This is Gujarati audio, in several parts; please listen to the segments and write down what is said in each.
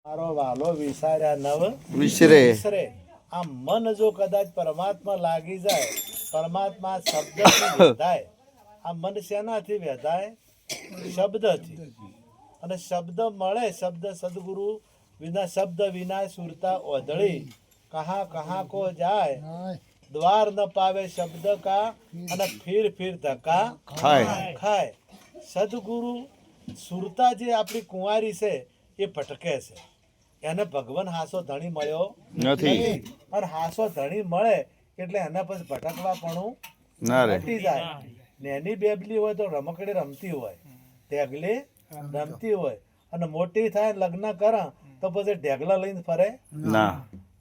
મારો વાલો વિસાર્યા નવ વિસરે. વિસરે. આ મન જો કદાચ પરમાત્મા લાગી જાય, પરમાત્મા શબ્દથી વેધાય. આ મન શેનાથી વેધાય? શબ્દથી. અને શબ્દ મળે, શબ્દ સદગુરુ વિના, શબ્દ વિના સુરતા ઓધળી. કહા કહા કો જાય, દ્વાર ન પાવે શબ્દ કા, અને ફીર ફીર ધક્કા ખાય. ખાય. સદગુરુ સુરતા જે આપણી કુંવારી છે એ ભટકે છે, એને ભગવાન હાસો ધણી મળ્યો નથી. અને હાસો ધણી મળે એટલે એના પછી ભટકવા પણ ના રે. હટી જાય. નેની બેબલી હોય તો રમકડી રમતી હોય, ઢેગલી રમતી હોય, અને મોટી થાય લગ્ન કરે તો પછી ઢેગલા લઈને ફરે, ના.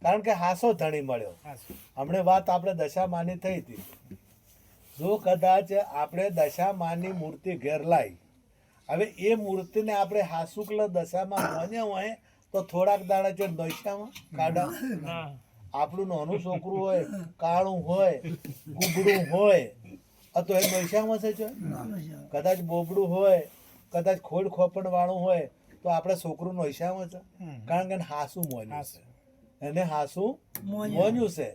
કારણ કે હાસો ધણી મળ્યો. હમણે વાત આપણે દશામાની થઈ હતી. જો કદાચ આપણે દશામાની મૂર્તિ ઘેર લાવી, હવે એ મૂર્તિને આપણે હાસુકલ દશામાં માન્યા હોય તો થોડાક દાડા છે દશામાં કાઢા. આપણું નાનું છોકરું હોય, કાળું હોય, કુબડું હોય, તો એ દશામાં છે. કદાચ બોબડું હોય, કદાચ ખોડ ખોપણ વાળું હોય તો આપણે છોકરું નોશામાં છે, કારણ કે એને હાસું મોન્યું છે, એને હાસું મોન્યું છે.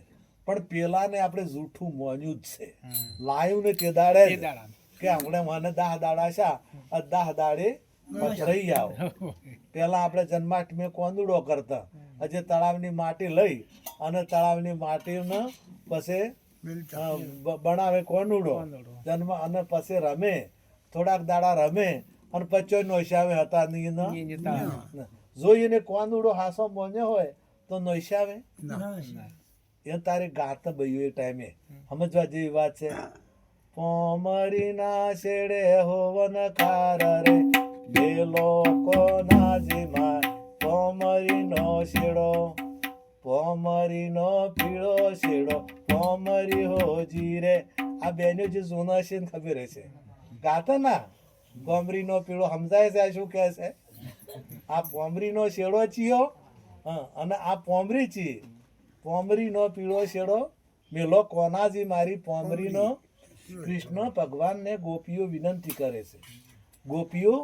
પણ પેલાને આપણે જૂઠું મોન્યું જ છે, લાયું ને તે દાડે જ. કે હમણાં મને 10 દાડા શા, 10 દાડે પથરાઈ આવો. પેલા આપણે જન્માષ્ટમી કોંદડો કરતા, આજે તળાવની માટી લઈ અને તળાવની માટીને પછી બનાવે કોંદડો જન્મ, અને પછી રમે, થોડાક દાડા રમે, અને પછી નોશાવે હતા નહીં. જો એને કોંદડો હાસો મોન્યો હોય તો નોશાવે એ તારે ગાત બયું એ ટાઈમે સમજવા જેવી વાત છે. પોમરીના શેડે હોવન ખાર રે, બે લોકોના જીમા પોમરીનો શેડો, પોમરીનો પીળો શેડો, પોમરી હોજી રે. આ બેનો જે જૂના છે ને ખબર હશે, ગાતા ના. પોમરીનો પીળો સમજાય છે? આ શું કહે છે? આ પોમરીનો શેડો ચિયો, અને આ પોમરી ચી. પોમરીનો પીળો શેડો મેલો કોનાજી મારી પોમરીનો. કૃષ્ણ ભગવાનને ગોપીઓ વિનંતી કરે છે, ગોપીઓ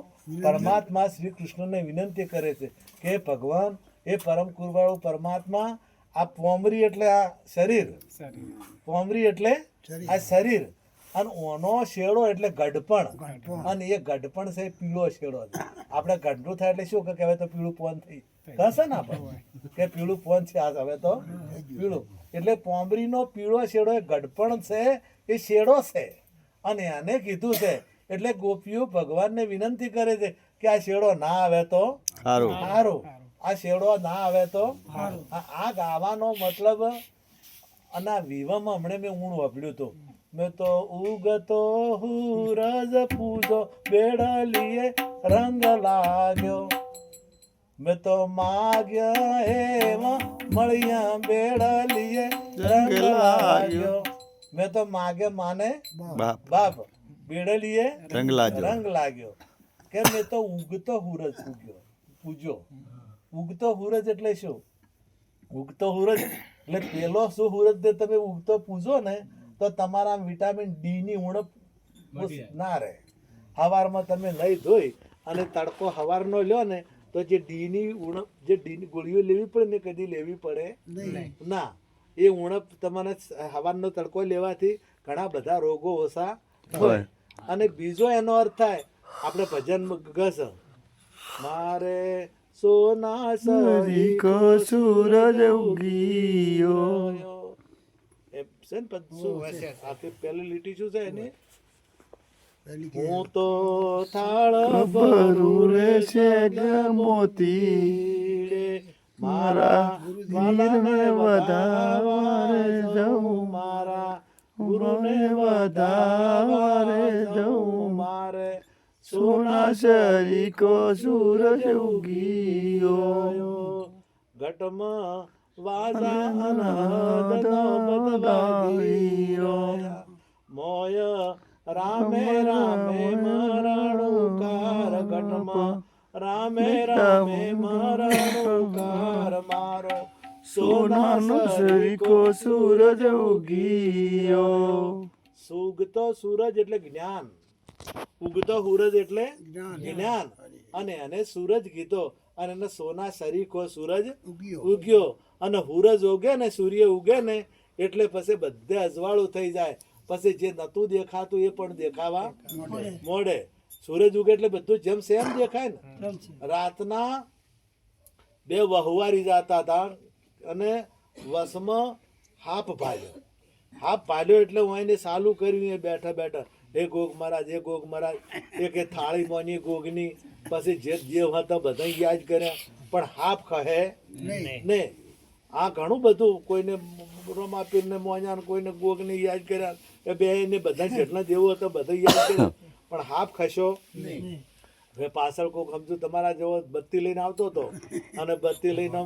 પરમાત્મા શ્રી કૃષ્ણને વિનંતી કરે છે કે ભગવાન, એ પરમ કૃપાળુ પરમાત્મા, આ પોમરી એટલે આ શરીર, પોમરી એટલે આ શરીર, અને ઓનો શેડો એટલે ગઢપણ, અને એ ગઢપણ છે પીળો શેડો છે. આપણે ગઢનું થાય એટલે શું કહેવાય? તો પીળું પોન થઈ કહેશે ને આપણે કે પીળું પોન છે આ, હવે તો પીળું. એટલે પોમરીનો પીળો શેડો એ ગઢપણ છે, એ શેડો છે. અને એને કીધું છે એટલે ગોપીઓ ભગવાનને વિનંતી કરે છે કે આ શેડો ના આવે તો સારું. સારું, આ શેડો ના આવે તો. આ ગાવાનો મતલબ, અને આ વિવામાં હમણાં મેં ઊણ વાપર્યું હતું. મેં તો ઉગતો હુરજ પૂજો બેડલીએ રંગ લાગ્યો, મેં તો માગ્યા એવા મળ્યા બેડલીએ રંગ લાગ્યો. મેં તો માગે માને બાપ, બેડલીએ રંગ લાગ્યો. રંગ લાગ્યો. કે મેં તો ઉગતો હુરજ પૂજ્યો. ઉગતો હુરજ એટલે શું? ઉગતો હુરજ એટલે પેલો શું હુરજ દે તમે ઉગતો પૂજો ને તો તમારા વિટામિન ડી ની ઉણપ ના રહે. હવારમાં તમે નહીં ધોઈ અને તડકો હવારનો લ્યો ને તો જે ડી ની ઉણપ, જે ડી ની ગોળીઓ લેવી પડે ને કદી લેવી પડે ના. એ ઉણપ તમને હવારનો તડકો લેવાથી ઘણા બધા રોગો ઓછા હોય. અને બીજો એનો અર્થ થાય, આપણે ભજન ગસ, મારે સોના સરીકો સૂરજ ઉગીયો. એ છે ને શું આખી પહેલી લીટી શું છે એની? હું તો થાળ ભરું રે છે મોતી, મારા વાલાને વધારે જવું, મારા ગુરુને વધારે જવું, મારે સોના સરીકો સૂરજ ઉગીયો. ઘટમાં વાજા અનહદનો બદલાવ્યો, મોય રામે રામે મરણુકાર, ઘટમાં રામે રામે મરણુકાર, મારો સોનાનો સરીકો સૂરજ ઉગીયો. ઉગતો સૂરજ એટલે જ્ઞાન, ઉગતો સૂરજ એટલે જ્ઞાન, અને એને સૂરજ કીધો. અને એને સોના સરીખો સૂરજ ઉગ્યો અને સૂરજ ઉગે ને સૂર્ય ઉગે ને એટલે પછી બધે અજવાળું થઈ જાય, પછી જે નતું દેખાતું એ પણ દેખાવા મોડે. સૂરજ ઉગે એટલે બધું જેમ સેમ દેખાય ને. રાતના બે વહુવારી જતા હતા અને વસમાં હાપ ભાલ્યો એટલે હું એને ચાલુ કર્યું. એ બેઠા બેઠા એ ગોગ મહારાજ એ કે થાળી મોની ગોગની, પછી જે હતા બધા યાદ કર્યા પણ હાપ કહે ને. આ ઘણું બધું કોઈને રમાપીરને મોન્યા, કોઈને ગોગને યાદ કર્યા, એ બે ને બધા જેટલા જેવું હતું બધા યાદ કર્યા પણ હાફ ખસ્યો હવે પાછળ કોક સમજુ તમારા જેવો બત્તી લઈને આવતો હતો અને બત્તી લઈને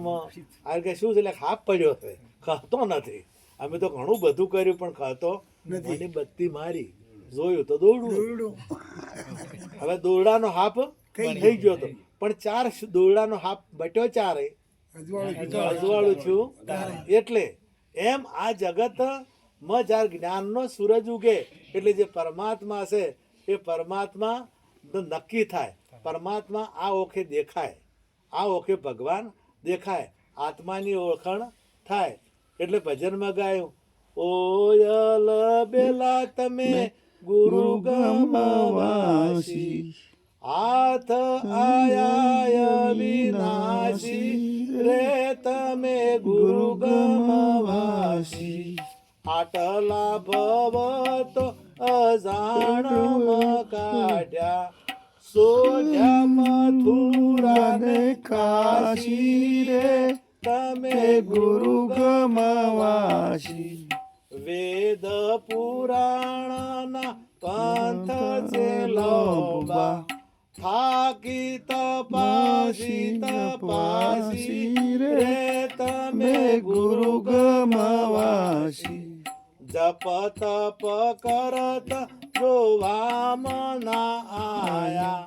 આ કે શું છે એટલે હાફ પડ્યો છે, ખાતો નથી. અમે તો ઘણું બધું કર્યું પણ ખાતો નથી. બત્તી મારી જોયું તો દોરડું. હવે દોરડાનો હાફ થઈ ગયો હતો પણ ચાર દોરડાનો હાફ બટ્યો, ચારે અજવાળું છું. એટલે એમ આ જગત માં જ્યારે જ્ઞાનનો સૂરજ ઉગે એટલે જે પરમાત્મા છે એ પરમાત્મા નક્કી થાય. પરમાત્મા આ ઓખે દેખાય, આ ઓખે ભગવાન દેખાય, આત્માની ઓળખાણ થાય. એટલે ભજનમાં ગાયું, ઓયલ બેલા તમે ગુરુ ગમવાસી, હાથ આયા વિનાશી રે તમે ગુરુ ગમવાસી. આટલા ભવ તો અજાણમાં કાઢ્યા, સોધ્યા મથુરા ને કાશી રે તમે ગુરુ ગમવાસી. વેદ પુરાણના પંથ છે લોભા, થાકી તપાસી રે તમે ગુરુ ગમવાસી. જપ તપ કરત જોવામાં ના આયા,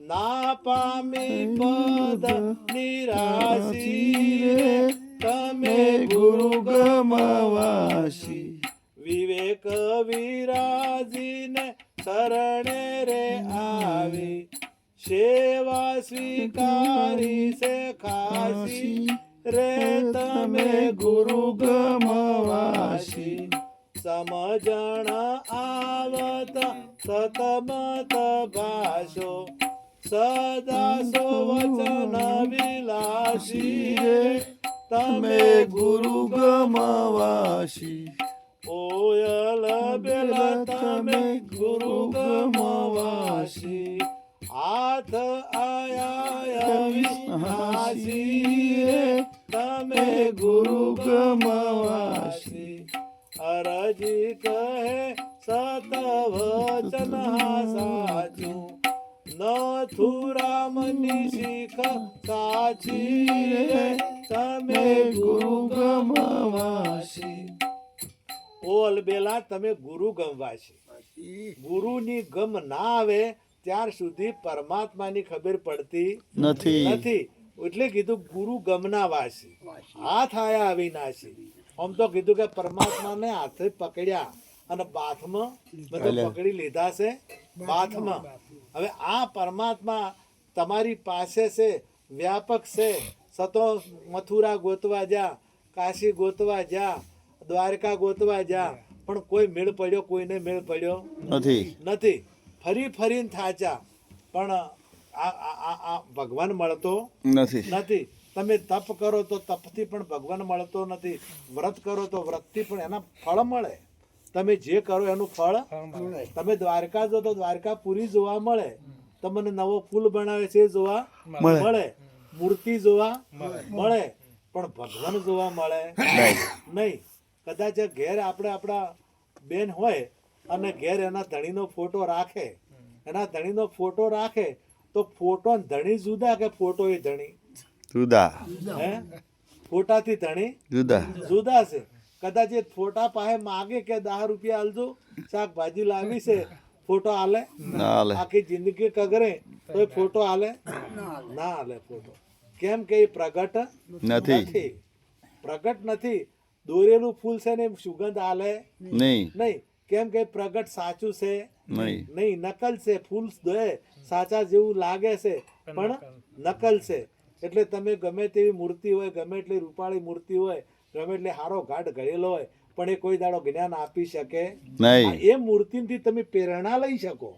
ના પામી પદ નિરાશી રે તમે ગુરુ ગમવાસી. વિવેક વિરાજીને શરણે રે આવી, સેવા સ્વીકારી છે ખાસી રે તમે ગુરુ ગમવાસી. સમજણ આવત સતમત ભાષો, સદા સો વચન વિલાસી રે તમે ગુરુ ગમવાસી. ઓયલ બેલા તમે ગુરુ ગમવાસી, હાથ આયા વિનાશી રે તમે ગુરુ ગમવાસી. અરજી કહે સત વચન સાચું, નથુરામની શીખ સાચી રે તમે ગુરુ ગમવાસી. ઓલ બેલા તમે ગુરુ ગમવાસી. ગુરુની ગમ ના આવે ત્યાર સુધી પરમાત્માની ખબર પડતી નથી. એટલે કીધું ગુરુ ગમના વાસી, હાથ આયા અવિનાશી. આમ તો કીધું કે પરમાત્માને હાથે પકડ્યા અને બાથમાં બધા પકડી લીધા છે બાથમાં. હવે આ પરમાત્મા તમારી પાસે છે, વ્યાપક છે. સતો મથુરા ગોતવા જા, કાશી ગોતવા જા, દ્વારકા ગોતવા જા, પણ કોઈ મેળ પડ્યો, કોઈને મેળ પડ્યો નથી. ફરીને થાચા પણ આ ભગવાન મળતો નથી. તમે તપ કરો તો તપથી પણ ભગવાન મળતો નથી, વ્રત કરો તો વ્રતથી પણ એના ફળ મળે. તમે જે કરો એનું ફળ. તમે દ્વારકા જો તો દ્વારકાપુરી જોવા મળે, તમને નવો પુલ બનાવે છે જોવા મળે, મૂર્તિ જોવા મળે, પણ ભગવાન જોવા મળે નહીં. કદાચ ઘેર આપણે આપણા બેન હોય અને ઘેર એના ધણીનો ફોટો રાખે, તો ફોટો ધણી જુદા કે ફોટો એ ધણી જુદા? હે, ફોટાથી ધણી જુદા છે. કદાચ એ ફોટા પાસે માગે કે 10 રૂપિયા આલજો, શાકભાજી લાવી છે, ફોટો આલે? આખી જિંદગી કગરે તો એ ફોટો આલે ના આલે ફોટો. કેમ કે એ પ્રગટ નથી. દોરેલું ફૂલ છે ને સુગંધ આલે નહીં. કેમ કે પ્રગટ સાચું છે નહીં, નકલ છે. ફૂલ દોરે સાચા જેવું લાગે છે પણ નકલ છે. એટલે તમે ગમે તેવી મૂર્તિ હોય, ગમે એટલી રૂપાળી મૂર્તિ હોય, ગમે એટલે હારો ઘાટ ઘડેલો હોય, પણ એ કોઈ દાડો જ્ઞાન આપી શકે નહીં. આ એ મૂર્તિથી તમે પ્રેરણા લઈ શકો.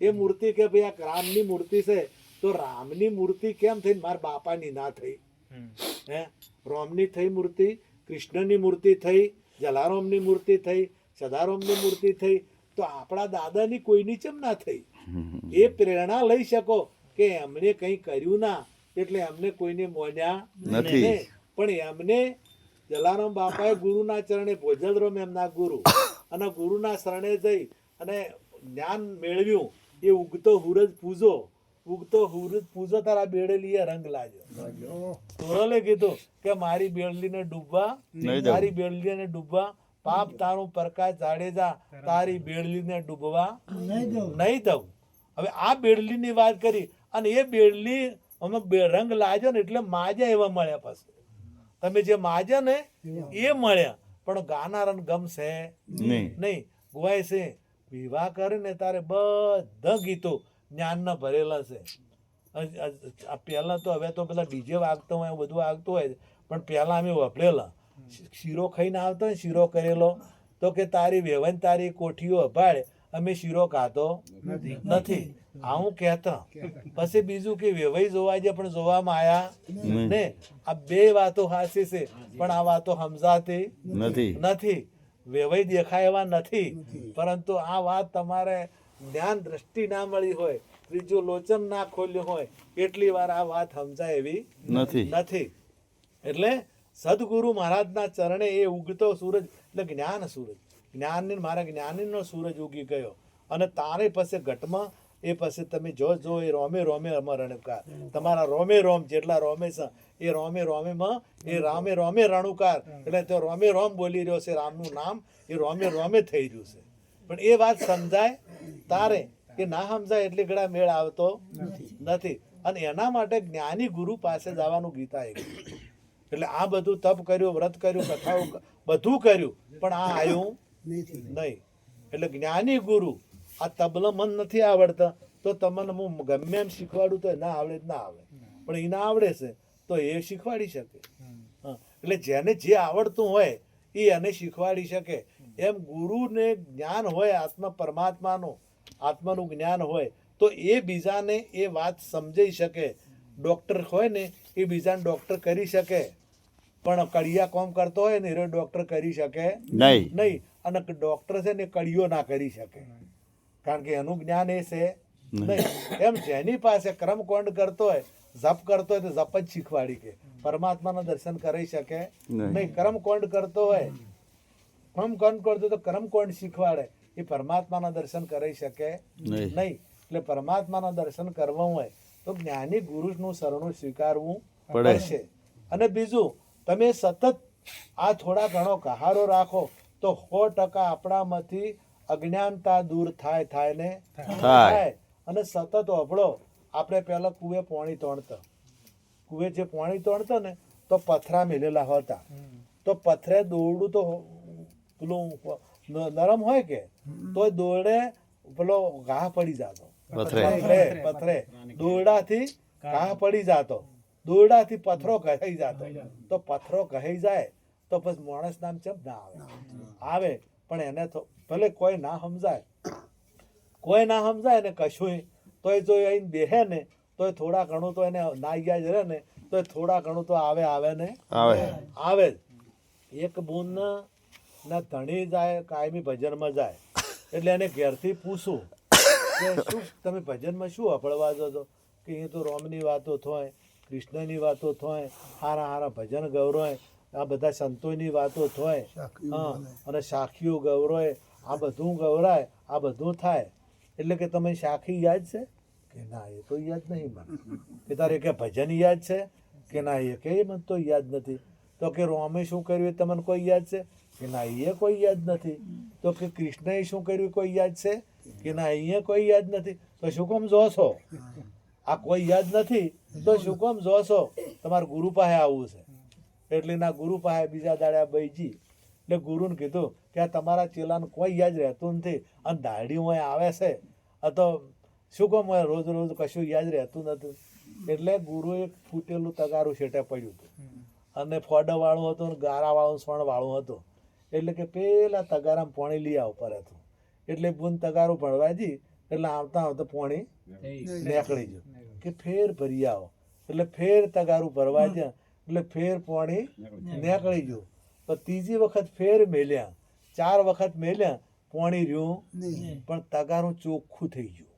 એ મૂર્તિ કે ભાઈ આ રામની મૂર્તિ છે, તો રામની મૂર્તિ કેમ થઈ મારા બાપાની ના થઈ? હે, રામની થઈ મૂર્તિ, કૃષ્ણની મૂર્તિ થઈ, જલારામની મૂર્તિ થઈ, સદારામની મૂર્તિ થઈ, તો આપણા દાદાની કોઈની ચેમ ના થઈ? એ પ્રેરણા લઈ શકો કે એમને કંઈ કર્યું ના, એટલે એમને કોઈને મોન્યા નથી. નહીં. પણ એમને જલારામ બાપાએ ગુરુના ચરણે ભોજલરામ એમના ગુરુ, અને ગુરુના શરણે જઈ અને જ્ઞાન મેળવ્યું. એ ઉગતો સૂરજ પૂજો, ઉગતો સૂરજ પૂજો, તારા બેડલીએ રંગ લાગ્યો. તોરલે કીધું કે મારી બેડલીને ડૂબવા, નહીં દઉં. મારી બેડલીને ડૂબવા, પાપ તારું પ્રકાશ જાડેજા, તારી બેડલીને ડૂબવા નહીં દઉં. હવે આ બેડલીની વાત કરી, અને એ બેડલી અમે રંગ લાગ્યો ને એટલે માજા એવા મળ્યા. પછી તમે જે માજા ને એ મળ્યા, પણ ગાનાર ગમશે નહીં. ગોવાય છે વિવાહ કરે ને તારે બધા ગીતો જ્ઞાનના ભરેલા છે. પહેલા તો હવે તો પેલા ડીજે વાગતો હોય, બધું વાગતું હોય, પણ પહેલા અમે વપરેલા શીરો ખાઈને આવતો હોય, શીરો કરેલો, તો કે તારી વેવન તારી કોઠીઓ અભાડે, અમે શીરો ખાતો નથી, આવું કહેતા. પછી બીજું કે વેવાઈ જોવા છે પણ જોવામાં આયા ને. આ બે વાતો હાસી છે, પણ આ વાતો સમજાતી નથી. વેવાઈ દેખાય એવા નથી, પરંતુ આ વાત તમારે જ્ઞાન દ્રષ્ટિ ના મળી હોય, ત્રીજું લોચન ના ખોલ્યું હોય, એટલી વાર આ વાત સમજાય એવી નથી. એટલે સદગુરુ મહારાજના ચરણે એ ઉગતો સૂરજ એટલે જ્ઞાન સૂરજ, જ્ઞાનની મારા જ્ઞાનીનો સૂરજ ઉગી ગયો. અને તારે પછી ઘટમાં એ પછી તમે જો એ રોમે રોમે રણુકાર, તમારા રોમે રોમ જેટલા રોમે છે એ રોમે રોમેમાં એ રામે રોમે રણુકાર, એટલે તો રોમે રોમ બોલી રહ્યો છે, રામનું નામ એ રોમે રોમે થઈ રહ્યું છે. પણ એ વાત સમજાય તારે, એ ના સમજાય એટલે ઘણા મેળ આવતો નથી. અને એના માટે જ્ઞાની ગુરુ પાસે જવાનું ગીતા એ. એટલે આ બધું તપ કર્યું, વ્રત કર્યું, કથાઓ બધું કર્યું, પણ આ આવ્યું નહીં. એટલે જ્ઞાની ગુરુ, આ તબલો મન નથી આવડતા તો તમને હું ગમે એમ શીખવાડું તો ના આવડે જ ના આવડે, પણ એને આવડે છે તો એ શીખવાડી શકે. એટલે જેને જે આવડતું હોય એ એને શીખવાડી શકે. એમ ગુરુને જ્ઞાન હોય આત્મા પરમાત્માનું, આત્માનું જ્ઞાન હોય તો એ બીજાને એ વાત સમજાઈ શકે. ડૉક્ટર હોય ને એ બીજાને ડૉક્ટર કરી શકે, પણ કડિયા કોમ કરતો હોય ને એ ડૉક્ટર કરી શકે નહીં. અને ડૉક્ટર છે ને કડિયો ના કરી શકે, કારણ કે એનું જ્ઞાન એ છે નહીં. એમ જેની પાસે કર્મકોંડ કરતો હોય, જપ કરતો હોય તો જપ જ શીખવાડી કે પરમાત્માના દર્શન કરી શકે નહીં. કર્મકોંડ કરતો હોય, કર્મકોંડ કરતો તો કર્મકોંડ શીખવાડે, એ પરમાત્માના દર્શન કરી શકે નહીં. એટલે પરમાત્માના દર્શન કરવા હોય તો જ્ઞાની ગુરુનું શરણું સ્વીકારવું પડશે. અને બીજું, તમે સતત આ થોડા ઘણો કહારો રાખો તો 100% આપણામાંથી અજ્ઞાનતા દૂર થાય ને થાય. અને સતત અભળો, આપણે પહેલા કુએ પાણી તોડતા, કુએ જે પાણી તોડતા ને તો પથરા મેલેલા હતા, તો પથરે દોરડું તો પેલું નરમ હોય કે તો દોરડે પેલો ઘા પડી જતો, પથરે દોરડાથી ઘા પડી જતો, દોરડાથી પથરો કહાઈ જતો. તો પથરો કહાઈ જાય તો પછી માણસ નામ ચમ ના આવે. પણ એને ભલે કોઈ ના સમજાય ને કશું, તોય જો અહીં બેહે ને તો થોડા ઘણું તો એને ના યાદ રહે ને તો થોડા ઘણું તો આવે જ. એક બૂન ના ધણી જાય કાયમી ભજનમાં જાય, એટલે એને ઘેરથી પૂછું કે શું તમે ભજનમાં શું અપળવા જો છો? કે એ તો રોમની વાતો થાય, કૃષ્ણની વાતો થાય, હારા ભજન ગૌરવ, આ બધા સંતોની વાતો થાય, અને સાખીઓ ગૌરવ, આ બધું ગૌરાય, આ બધું થાય. એટલે કે તમે સાખી યાદ છે કે ના? એ તો યાદ નહીં મને. કે તારે કે ભજન યાદ છે કે ના? એ કે મને તો યાદ નથી. તો કે રોમે શું કર્યું એ તમને કોઈ યાદ છે કે ના? એ કોઈ યાદ નથી. તો કે કૃષ્ણએ શું કર્યું કોઈ યાદ છે કે ના? એ કોઈ યાદ નથી. તો શું કામ જો છો? આ કોઈ યાદ નથી તો શું કામ જો છો? તમારે ગુરુ પાસે આવવું છે. એટલે ના ગુરુ પાસે બીજા દાડે બઈજી, એટલે ગુરુને કીધું કે આ તમારા ચેલાને કોઈ યાદ રહેતું નથી, અને દાઢી હોય આવે છે, આ તો શું કામ રોજ કશું યાદ રહેતું નથી. એટલે ગુરુ એક ફૂટેલું તગારું છેટે પડ્યું હતું અને ફોડા વાળું હતું ને ગારા વાળું સણ વાળું હતું એટલે કે પેલા તગારામાં પાણી લઈ આવ પર હતું એટલે બુન તગારું ભણવાજી એટલે આવતા આવતા પાણી નીકળી ગયું કે ફેર ભરી આવો એટલે ફેર તગારું ભરવા ગયા એટલે ફેર પાણી નીકળી ગયું તો ત્રીજી વખત ફેર મેલ્યા 4 વખત મેલ્યા પાણી રહ્યું પણ તગારું ચોખ્ખું થઈ ગયું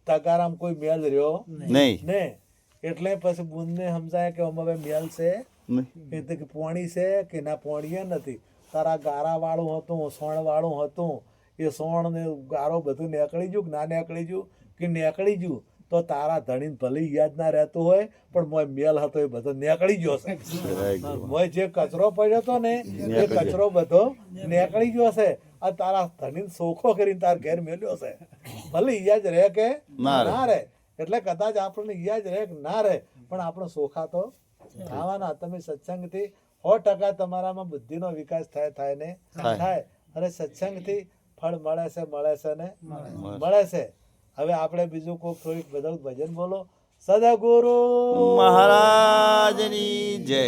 તગારામાં કોઈ મેલ રહ્યો નહીં ને એટલે પછી બુનને સમજાય કે હવે મેલ છે નહીં. એટલે કે પોણી છે કે ના પોણીએ નથી તારા ગારા વાળું હતું સોણ વાળું હતું એ સોણ ને ગારો બધું નીકળી ગયું કે ના નીકળી ગયું કે નીકળી ગયું તો તારા ધણીને ભલે યાદ ના રહેતું હોય પણ મોય મેલ હતો એ બધો નીકળી ગયો છે મોય જે કચરો પડ્યો હતો ને એ કચરો બધો નીકળી ગયો છે આ તારા ધણીને સોખો કરીને તાર ઘેર મેલ્યો છે ભલે યાદ રહે કે ના રહે એટલે કદાચ આપણને યાદ રહે કે ના રહે પણ આપણો સોખા તો ખાવાના તમે સત્સંગથી 100% તમારામાં બુદ્ધિનો વિકાસ થાય ને થાય અને સત્સંગથી ફળ મળે છે ને મળે છે હવે આપણે બીજું કોઈ થોડીક બધું ભજન બોલો સદગુરુ મહારાજની જય.